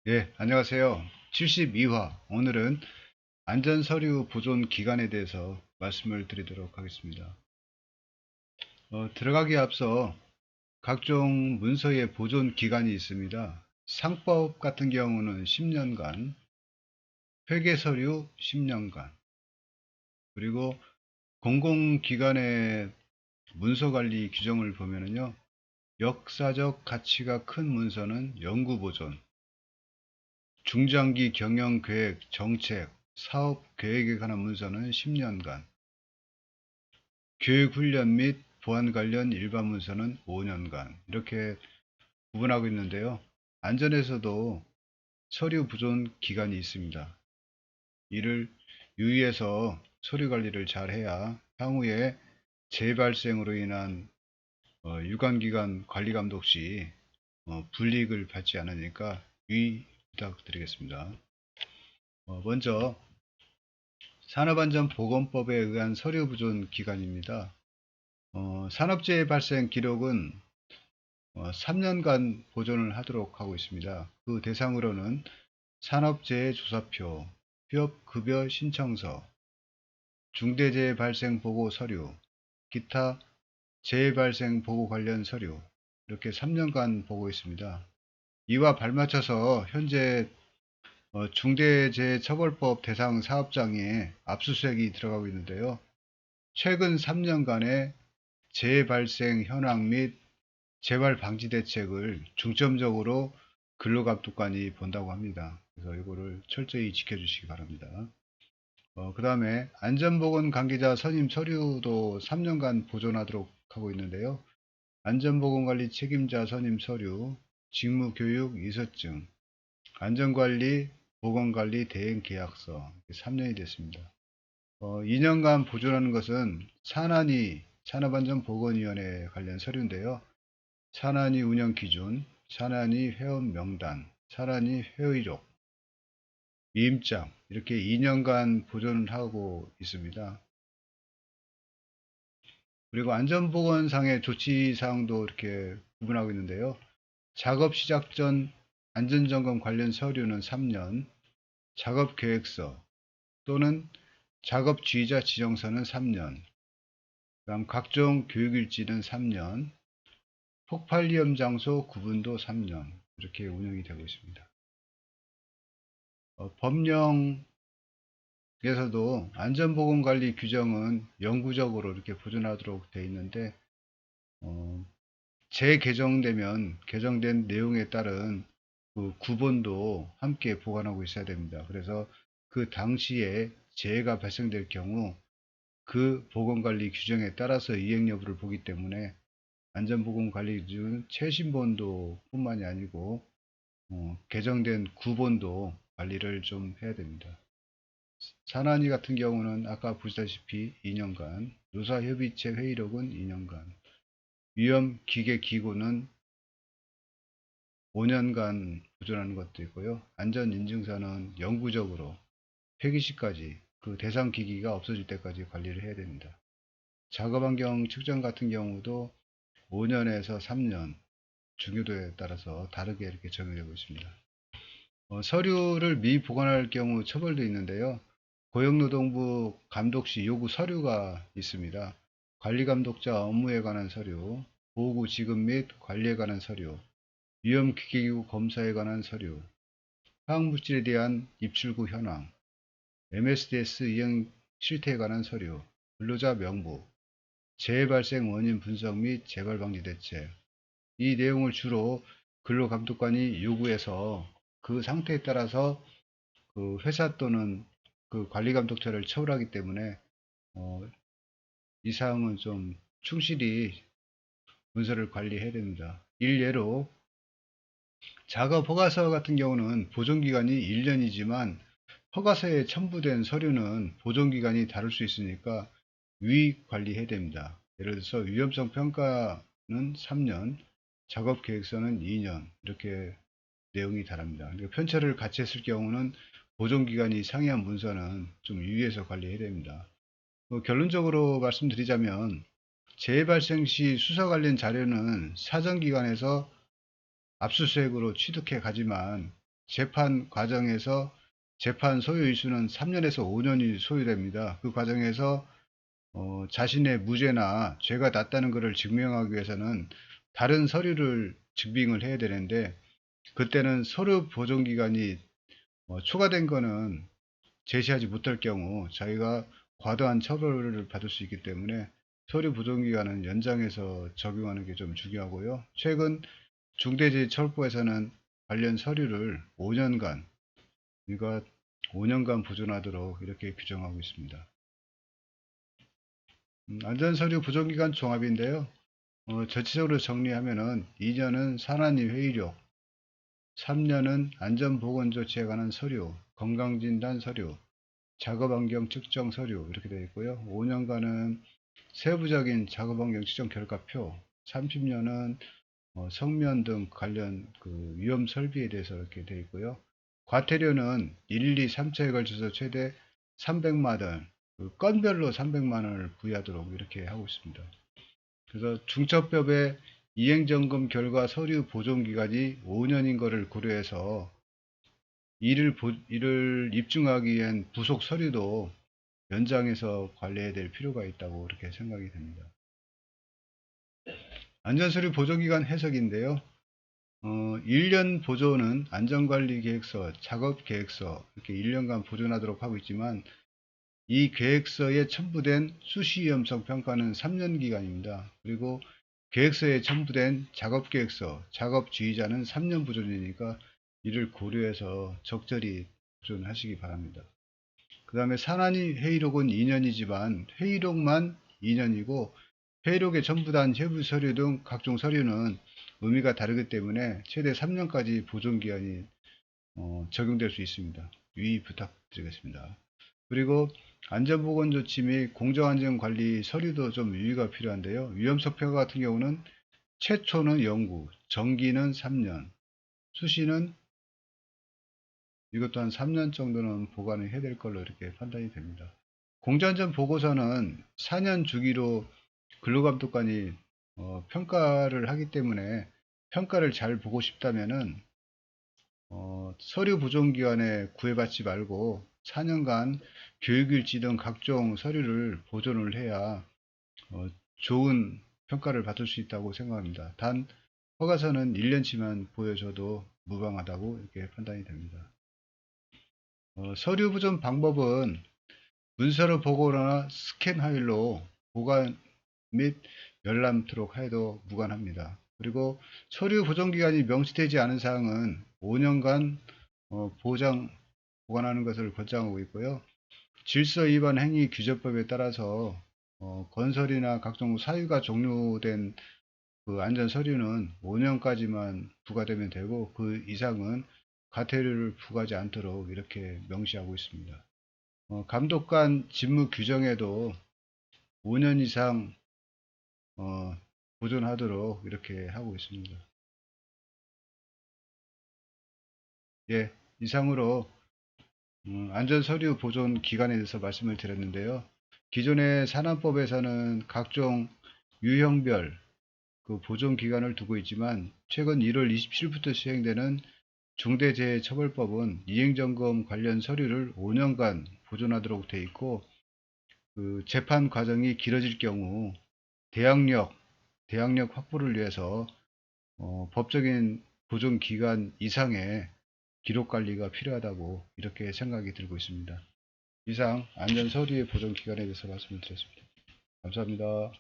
예, 안녕하세요. 72화. 오늘은 안전서류 보존 기간에 대해서 말씀을 드리도록 하겠습니다. 들어가기에 앞서 각종 문서의 보존 기간이 있습니다. 상법 같은 경우는 10년간, 회계서류 10년간, 그리고 공공기관의 문서관리 규정을 보면요, 역사적 가치가 큰 문서는 영구보존, 중장기 경영계획, 정책, 사업 계획에 관한 문서는 10년간, 교육훈련 및 보안 관련 일반 문서는 5년간 이렇게 구분하고 있는데요. 안전에서도 서류 보존 기간이 있습니다. 이를 유의해서 서류 관리를 잘 해야 향후에 재발생으로 인한 유관기관 관리감독 시 불이익을 받지 않으니까 유의 부탁드리겠습니다. 먼저 산업안전보건법에 의한 서류 보존 기간입니다. 산업재해 발생 기록은 3년간 보존을 하도록 하고 있습니다. 그 대상으로는 산업재해조사표, 휴업급여 신청서, 중대재해 발생 보고 서류, 기타 재해 발생 보고 관련 서류 이렇게 3년간 보고 있습니다. 이와 발맞춰서 현재 중대재해처벌법 대상 사업장에 압수수색이 들어가고 있는데요. 최근 3년간의 재해 발생 현황 및 재발 방지 대책을 중점적으로 근로감독관이 본다고 합니다. 그래서 이거를 철저히 지켜주시기 바랍니다. 그 다음에 안전보건 관계자 선임 서류도 3년간 보존하도록 하고 있는데요. 안전보건관리 책임자 선임 서류, 직무교육 이서증, 안전관리, 보건관리 대행계약서 3년이 됐습니다. 2년간 보존하는 것은 산안위 산업안전보건위원회 관련 서류인데요. 산안위 운영기준, 산안위 회원 명단, 산안위 회의록, 위임장 이렇게 2년간 보존을 하고 있습니다. 그리고 안전보건상의 조치사항도 이렇게 구분하고 있는데요. 작업 시작 전 안전점검 관련 서류는 3년, 작업계획서 또는 작업지휘자 지정서는 3년, 그다음 각종 교육일지는 3년, 폭발위험 장소 구분도 3년 이렇게 운영이 되고 있습니다. 법령에서도 안전보건관리 규정은 영구적으로 이렇게 보존하도록 되어 있는데 재개정되면 개정된 내용에 따른 그 구본도 함께 보관하고 있어야 됩니다. 그래서 그 당시에 재해가 발생될 경우 그 보건관리 규정에 따라서 이행 여부를 보기 때문에 안전보건관리 기준 최신본도 뿐만이 아니고 개정된 구본도 관리를 좀 해야 됩니다. 산안위 같은 경우는 아까 보시다시피 2년간, 노사협의체 회의록은 2년간, 위험기계기구는 5년간 보존하는 것도 있고요. 안전인증서는 영구적으로 폐기시까지 그 대상 기기가 없어질 때까지 관리를 해야 됩니다. 작업환경 측정 같은 경우도 5년에서 3년 중요도에 따라서 다르게 이렇게 적용되고 있습니다. 서류를 미보관할 경우 처벌도 있는데요. 고용노동부 감독 시 요구 서류가 있습니다. 관리감독자 업무에 관한 서류, 보호구 지급 및 관리에 관한 서류, 위험기계기구 검사에 관한 서류, 화학물질에 대한 입출구 현황, MSDS 이행 실태에 관한 서류, 근로자 명부, 재해 발생 원인 분석 및 재발 방지 대책. 이 내용을 주로 근로감독관이 요구해서 그 상태에 따라서 그 회사 또는 그 관리감독자를 처벌하기 때문에 이 사항은 좀 충실히 문서를 관리해야 됩니다. 일례로 작업 허가서 같은 경우는 보존기간이 1년이지만 허가서에 첨부된 서류는 보존기간이 다를 수 있으니까 유의 관리해야 됩니다. 예를 들어서 위험성 평가는 3년, 작업계획서는 2년 이렇게 내용이 다릅니다. 그러니까 편차를 같이 했을 경우는 보존기간이 상이한 문서는 좀 유의해서 관리해야 됩니다. 결론적으로 말씀드리자면 재해 발생 시 수사 관련 자료는 사정기관에서 압수수색으로 취득해 가지만 재판 과정에서 재판 소요 일수는 3년에서 5년이 소요됩니다. 그 과정에서 자신의 무죄나 죄가 났다는 것을 증명하기 위해서는 다른 서류를 증빙을 해야 되는데, 그때는 서류 보존 기간이 초과된 거는 제시하지 못할 경우 자기가 과도한 처벌을 받을 수 있기 때문에 서류 보존 기간은 연장해서 적용하는 게 좀 중요하고요. 최근 중대재해처벌법에서는 관련 서류를 5년간, 그러니까 5년간 보존하도록 이렇게 규정하고 있습니다. 안전서류 보존기간 종합인데요. 전체적으로 정리하면은 2년은 산안위 회의록, 3년은 안전보건조치에 관한 서류, 건강진단 서류, 작업환경 측정 서류 이렇게 되어 있고요. 5년간은 세부적인 작업환경 측정 결과표, 30년은 성면 등 관련 위험 설비에 대해서 이렇게 되어 있고요. 과태료는 1, 2, 3차에 걸쳐서 최대 300만 원, 건별로 300만 원을 부여하도록 이렇게 하고 있습니다. 그래서 중첩법의 이행점검 결과 서류 보존 기간이 5년인 것을 고려해서 이를 입증하기 위한 부속 서류도 연장해서 관리해야 될 필요가 있다고 그렇게 생각이 됩니다. 안전서류 보존기간 해석인데요. 1년 보존은 안전관리계획서, 작업계획서 이렇게 1년간 보존하도록 하고 있지만, 이 계획서에 첨부된 수시위험성 평가는 3년 기간입니다. 그리고 계획서에 첨부된 작업계획서, 작업지휘자는 3년 보존이니까 이를 고려해서 적절히 보존하시기 바랍니다. 그 다음에 산안위 회의록은 2년이지만 회의록만 2년이고, 회의록에 첨부된 회부 서류 등 각종 서류는 의미가 다르기 때문에 최대 3년까지 보존기간이 적용될 수 있습니다. 유의 부탁드리겠습니다. 그리고 안전보건조치 및 공정안전관리 서류도 좀 유의가 필요한데요. 위험성 평가 같은 경우는 최초는 연구, 정기는 3년, 수시는 이것 또한 3년 정도는 보관을 해야 될 걸로 이렇게 판단이 됩니다. 공정안전 보고서는 4년 주기로 근로감독관이 평가를 하기 때문에, 평가를 잘 보고 싶다면은 서류 보존기간에 구애받지 말고 4년간 교육일지 등 각종 서류를 보존을 해야 좋은 평가를 받을 수 있다고 생각합니다. 단 허가서는 1년치만 보여줘도 무방하다고 이렇게 판단이 됩니다. 서류 보존 방법은 문서로 보거나 스캔 파일로 보관 및 열람토록 해도 무관합니다. 그리고 서류 보존기간이 명시되지 않은 사항은 5년간 보관하는 것을 권장하고 있고요. 질서위반 행위 규제법에 따라서 건설이나 각종 사유가 종료된 안전서류는 5년까지만 부과되면 되고, 그 이상은 과태료를 부과하지 않도록 이렇게 명시하고 있습니다. 감독관 직무 규정에도 5년 이상 보존하도록 이렇게 하고 있습니다. 예, 이상으로 안전서류 보존 기간에 대해서 말씀을 드렸는데요. 기존의 산안법에서는 각종 유형별 보존 기간을 두고 있지만, 최근 1월 27일부터 시행되는 중대재해처벌법은 이행점검 관련 서류를 5년간 보존하도록 되어 있고, 재판 과정이 길어질 경우 대항력 확보를 위해서 법적인 보존 기간 이상의 기록 관리가 필요하다고 이렇게 생각이 들고 있습니다. 이상 안전서류의 보존 기간에 대해서 말씀을 드렸습니다. 감사합니다.